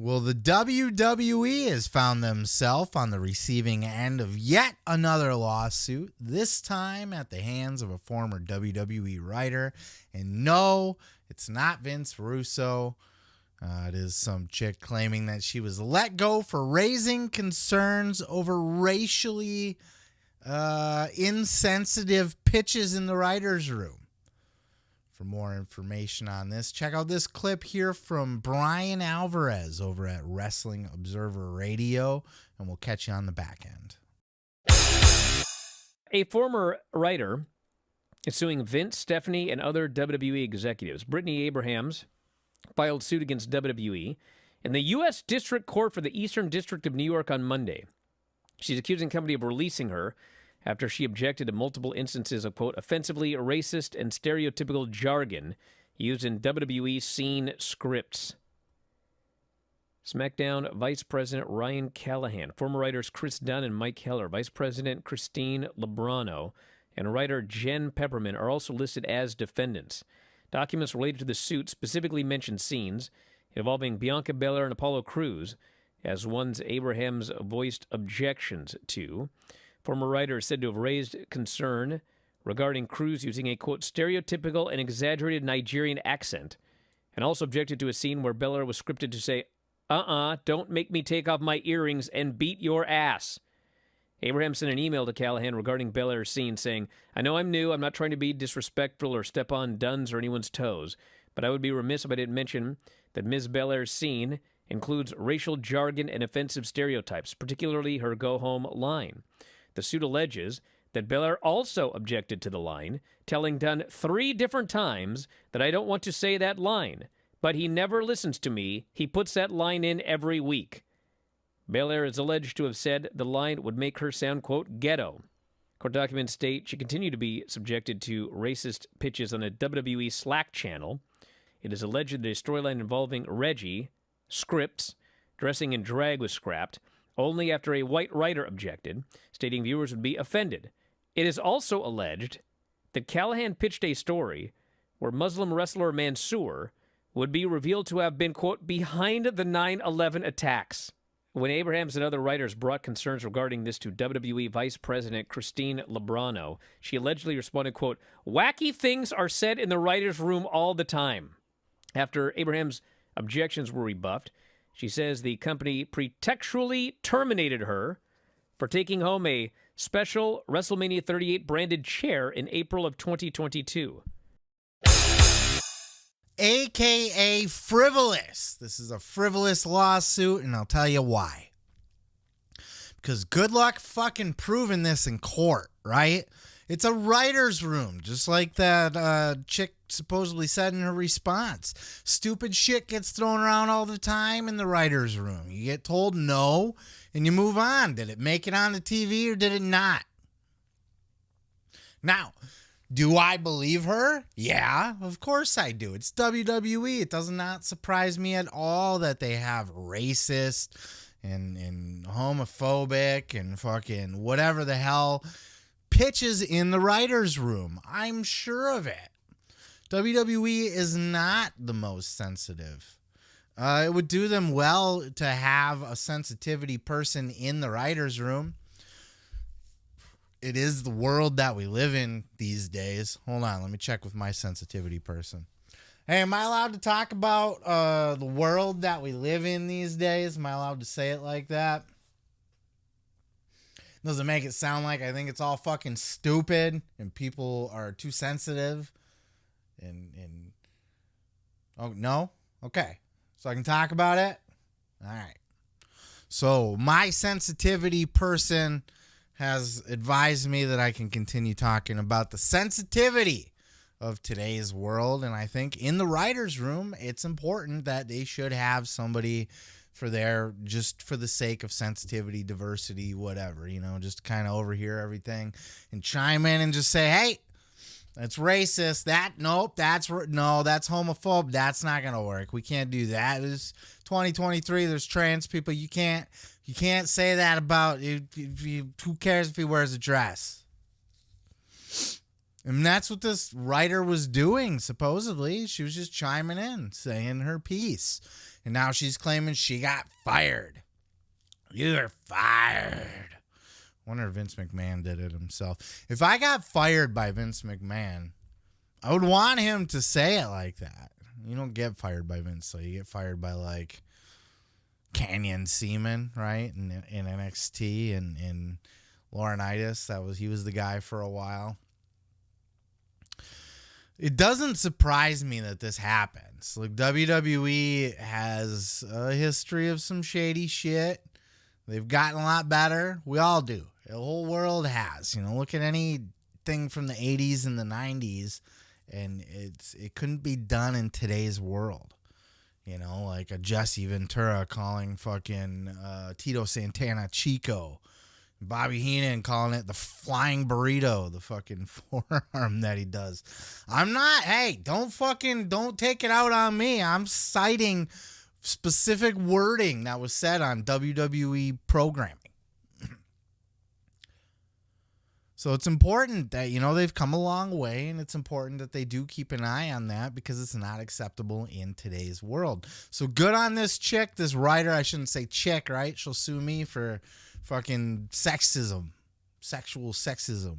Well, the WWE has found themselves on the receiving end of yet another lawsuit, this time at the hands of a former WWE writer. And no, it's not Vince Russo. It is some chick claiming that she was let go for raising concerns over racially insensitive pitches in the writer's room. For more information on this, check out this clip here from Bryan Alvarez over at Wrestling Observer Radio, and we'll catch you on the back end. A former writer is suing Vince, Stephanie, and other WWE executives. Brittany Abrahams filed suit against WWE in the U.S. District Court for the Eastern District of New York on Monday. She's accusing the company of releasing her after she objected to multiple instances of, quote, offensively racist and stereotypical jargon used in WWE scene scripts. SmackDown Vice President Ryan Callahan, former writers Chris Dunn and Mike Heller, Vice President Christine Lebrano, and writer Jen Pepperman are also listed as defendants. Documents related to the suit specifically mention scenes involving Bianca Belair and Apollo Crews as ones Abrahams voiced objections to. Former writer is said to have raised concern regarding Crews using a, quote, stereotypical and exaggerated Nigerian accent, and also objected to a scene where Belair was scripted to say, don't make me take off my earrings and beat your ass. Abraham sent an email to Callahan regarding Belair's scene saying, I know I'm new, I'm not trying to be disrespectful or step on Dunn's or anyone's toes, but I would be remiss if I didn't mention that Ms. Belair's scene includes racial jargon and offensive stereotypes, particularly her go-home line. The suit alleges that Belair also objected to the line, telling Dunn 3 different times that I don't want to say that line, but he never listens to me. He puts that line in every week. Belair is alleged to have said the line would make her sound, quote, ghetto. Court documents state she continued to be subjected to racist pitches on a WWE Slack channel. It is alleged that a storyline involving Reggie, scripts, dressing in drag was scrapped, only after a white writer objected, stating viewers would be offended. It is also alleged that Callahan pitched a story where Muslim wrestler Mansoor would be revealed to have been, quote, behind the 9/11 attacks. When Abrahams and other writers brought concerns regarding this to WWE Vice President Christine Lebrano, she allegedly responded, quote, wacky things are said in the writer's room all the time. After Abrahams' objections were rebuffed, she says the company pretextually terminated her for taking home a special WrestleMania 38 branded chair in April of 2022. AKA frivolous. This is a frivolous lawsuit, and I'll tell you why. Because good luck fucking proving this in court, right? It's a writer's room, just like that chick supposedly said in her response. Stupid shit gets thrown around all the time in the writer's room. You get told no, and you move on. Did it make it on the TV or did it not? Now, do I believe her? Yeah, of course I do. It's WWE. It does not surprise me at all that they have racist and homophobic and fucking whatever the hell pitches in the writer's room. I'm sure of it. WWE is not the most sensitive. It would do them well to have a sensitivity person in the writer's room. It is the world that we live in these days. Hold on, let me check with my sensitivity person. Hey, am I allowed to talk about the world that we live in these days? Am I allowed to say it like that? Doesn't make it sound like I think it's all fucking stupid and people are too sensitive. And oh, no? Okay. So I can talk about it? All right. So my sensitivity person has advised me that I can continue talking about the sensitivity of today's world. And I think in the writer's room, it's important that they should have somebody just for the sake of sensitivity, diversity, whatever, just kind of overhear everything and chime in and just say, hey, that's racist. That's homophobic. That's not going to work. We can't do that. It's 2023. There's trans people. You can't say that about who cares if he wears a dress? And that's what this writer was doing, supposedly. She was just chiming in, saying her piece. And now she's claiming she got fired. You're fired. I wonder if Vince McMahon did it himself. If I got fired by Vince McMahon, I would want him to say it like that. You don't get fired by Vince, so you get fired by, like, Canyon Seaman, right? In NXT and Laurinaitis. He was the guy for a while. It doesn't surprise me that this happens. Like, WWE has a history of some shady shit. They've gotten a lot better. We all do. The whole world has. You know, look at anything from the 80s and the 90s, and it couldn't be done in today's world. You know, like a Jesse Ventura calling fucking Tito Santana Chico. Bobby Heenan calling it the flying burrito, the fucking forearm that he does. Don't take it out on me. I'm citing specific wording that was said on WWE programming. So it's important that, you know, they've come a long way, and it's important that they do keep an eye on that because it's not acceptable in today's world. So good on this chick, this writer. I shouldn't say chick, right? She'll sue me for fucking sexism, sexual sexism.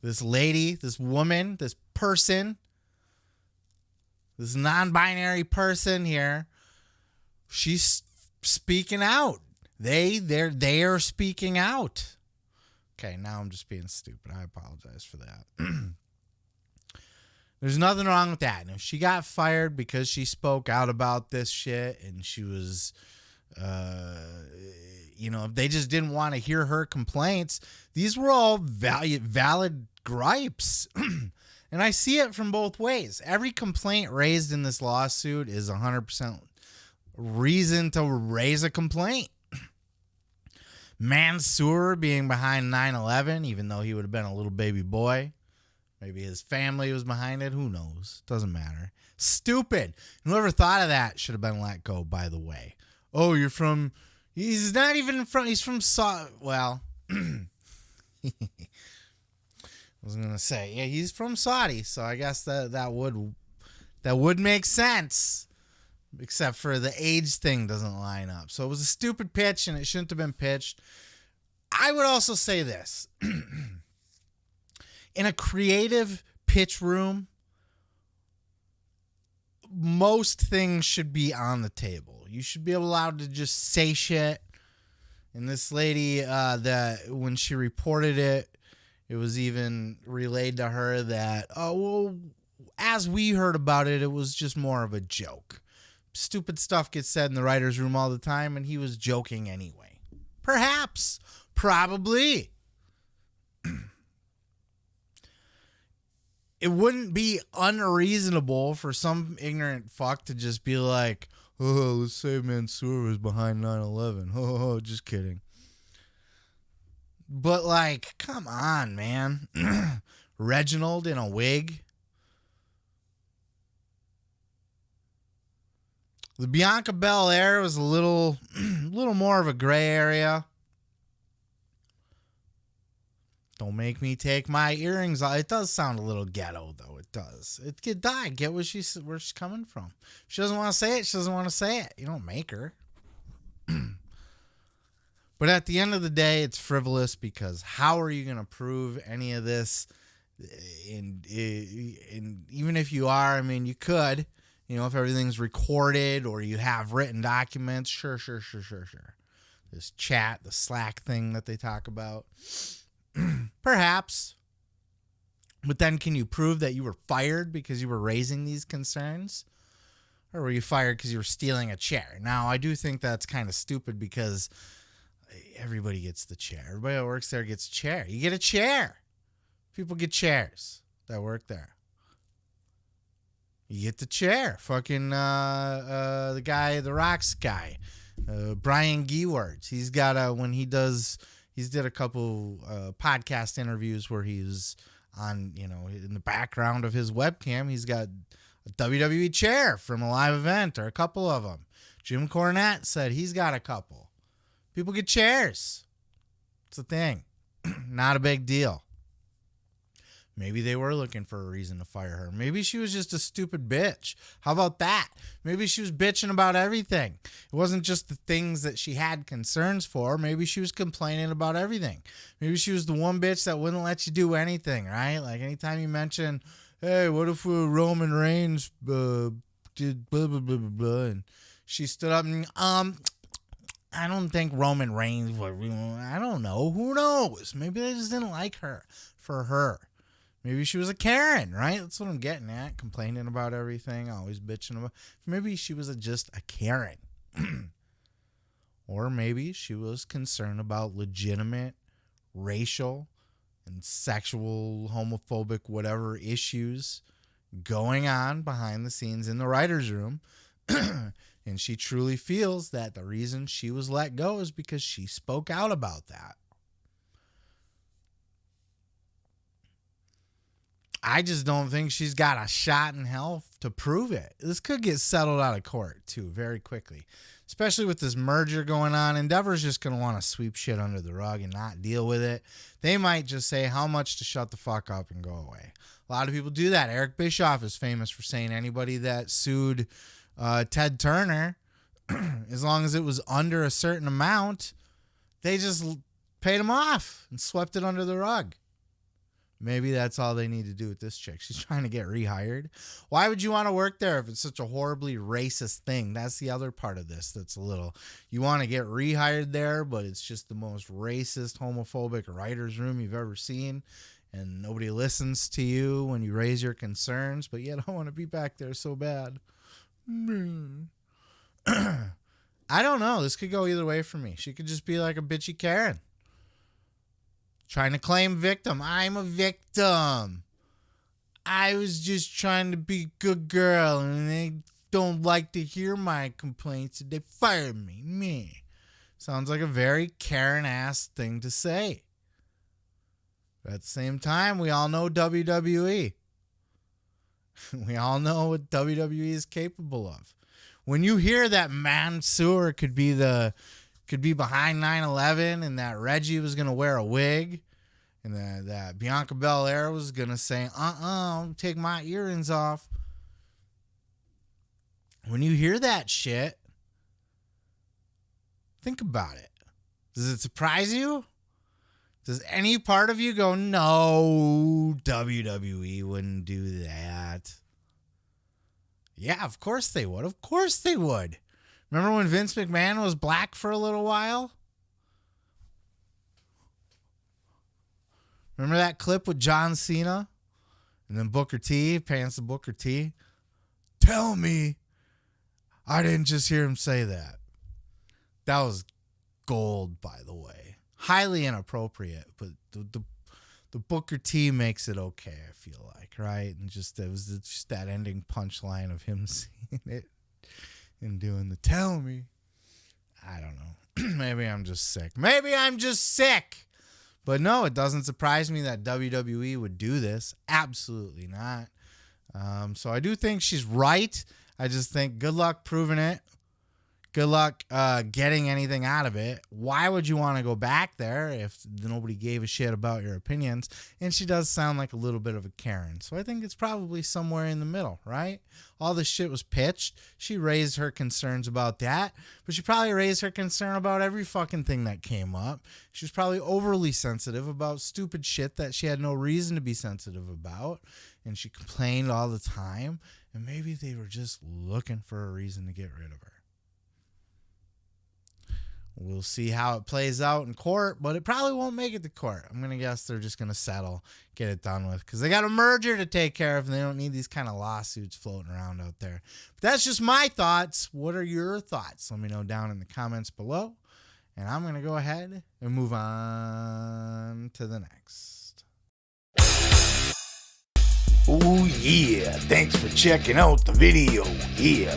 This lady, this woman, this person, this non-binary person here, she's speaking out. They are speaking out. Okay, now I'm just being stupid. I apologize for that. There's nothing wrong with that. And if she got fired because she spoke out about this shit and she was, if they just didn't want to hear her complaints, these were all valid gripes. And I see it from both ways. Every complaint raised in this lawsuit is 100% reason to raise a complaint. Mansoor being behind 9/11, even though he would have been a little baby boy. Maybe his family was behind it. Who knows? Doesn't matter. Stupid. Whoever thought of that should have been let go, by the way. Oh, he's not even from, he's from well, I was going to say, yeah, he's from Saudi, so I guess that would make sense. Except for the age thing doesn't line up. So it was a stupid pitch, and it shouldn't have been pitched. I would also say this. In a creative pitch room, most things should be on the table. You should be allowed to just say shit. And this lady, that when she reported it, it was even relayed to her that, as we heard about it, it was just more of a joke. Stupid stuff gets said in the writer's room all the time, and he was joking anyway. Perhaps. Probably. It wouldn't be unreasonable for some ignorant fuck to just be like, oh, let's say Mansoor was behind 9/11. Oh, just kidding. But, like, come on, man. Reginald in a wig. The Bianca Belair was a little more of a gray area. Don't make me take my earrings off. It does sound a little ghetto, though. It does. I get where she's coming from. She doesn't want to say it. She doesn't want to say it. You don't make her. But at the end of the day, it's frivolous because how are you going to prove any of this? And even if you are, I mean, you could. You know, if everything's recorded or you have written documents, sure. This chat, the Slack thing that they talk about. Perhaps. But then can you prove that you were fired because you were raising these concerns? Or were you fired because you were stealing a chair? Now, I do think that's kind of stupid because everybody gets the chair. Everybody that works there gets a chair. You get a chair. People get chairs that work there. You get the chair. Fucking the guy, the Rocks guy, Brian Gewirtz. He's got he's did a couple podcast interviews where he's on, in the background of his webcam, he's got a WWE chair from a live event or a couple of them. Jim Cornette said he's got a couple. People get chairs. It's a thing. Not a big deal. Maybe they were looking for a reason to fire her. Maybe she was just a stupid bitch. How about that? Maybe she was bitching about everything. It wasn't just the things that she had concerns for. Maybe she was complaining about everything. Maybe she was the one bitch that wouldn't let you do anything, right? Like anytime you mention, hey, what if Roman Reigns did blah, blah, blah, blah, blah, and she stood up and, I don't think Roman Reigns would, I don't know. Who knows? Maybe they just didn't like her for her. Maybe she was a Karen, right? That's what I'm getting at. Complaining about everything, always bitching about. Maybe she was just a Karen. Or maybe she was concerned about legitimate racial and sexual, homophobic, whatever issues going on behind the scenes in the writer's room. And she truly feels that the reason she was let go is because she spoke out about that. I just don't think she's got a shot in hell to prove it. This could get settled out of court, too, very quickly. Especially with this merger going on. Endeavor's just going to want to sweep shit under the rug and not deal with it. They might just say how much to shut the fuck up and go away. A lot of people do that. Eric Bischoff is famous for saying anybody that sued Ted Turner, as long as it was under a certain amount, they just paid him off and swept it under the rug. Maybe that's all they need to do with this chick. She's trying to get rehired. Why would you want to work there if it's such a horribly racist thing? That's the other part of this that's a little... You want to get rehired there, but it's just the most racist, homophobic writer's room you've ever seen, and nobody listens to you when you raise your concerns, but yet I want to be back there so bad. I don't know. This could go either way for me. She could just be like a bitchy Karen. Trying to claim victim. I'm a victim. I was just trying to be a good girl and they don't like to hear my complaints and they fired me. Me. Sounds like a very Karen-ass thing to say. But at the same time, we all know WWE. We all know what WWE is capable of. When you hear that Mansoor could be behind 9/11 and that Reggie was going to wear a wig and that Bianca Belair was going to say, take my earrings off. When you hear that shit, think about it. Does it surprise you? Does any part of you go, no, WWE wouldn't do that? Yeah, of course they would. Of course they would. Remember when Vince McMahon was black for a little while? Remember that clip with John Cena? And then Booker T, pants to Booker T. Tell me I didn't just hear him say that. That was gold, by the way. Highly inappropriate, but the Booker T makes it okay, I feel like, right? And it was just that ending punchline of him seeing it and doing the tell me. I don't know. Maybe I'm just sick. But no, it doesn't surprise me that WWE would do this. Absolutely not. So I do think she's right. I just think good luck proving it. Good luck getting anything out of it. Why would you want to go back there if nobody gave a shit about your opinions? And she does sound like a little bit of a Karen. So I think it's probably somewhere in the middle, right? All this shit was pitched. She raised her concerns about that. But she probably raised her concern about every fucking thing that came up. She was probably overly sensitive about stupid shit that she had no reason to be sensitive about. And she complained all the time. And maybe they were just looking for a reason to get rid of her. We'll see how it plays out in court, but it probably won't make it to court. I'm going to guess they're just going to settle, get it done with, because they got a merger to take care of, and they don't need these kind of lawsuits floating around out there. But that's just my thoughts. What are your thoughts? Let me know down in the comments below, and I'm going to go ahead and move on to the next. Oh yeah, thanks for checking out the video. Yeah,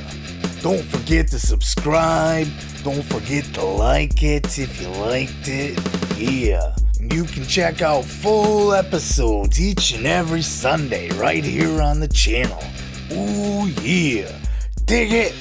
don't forget to subscribe. Don't forget to like it if you liked it. Yeah, and you can check out full episodes each and every Sunday right here on the channel. Oh yeah, dig it.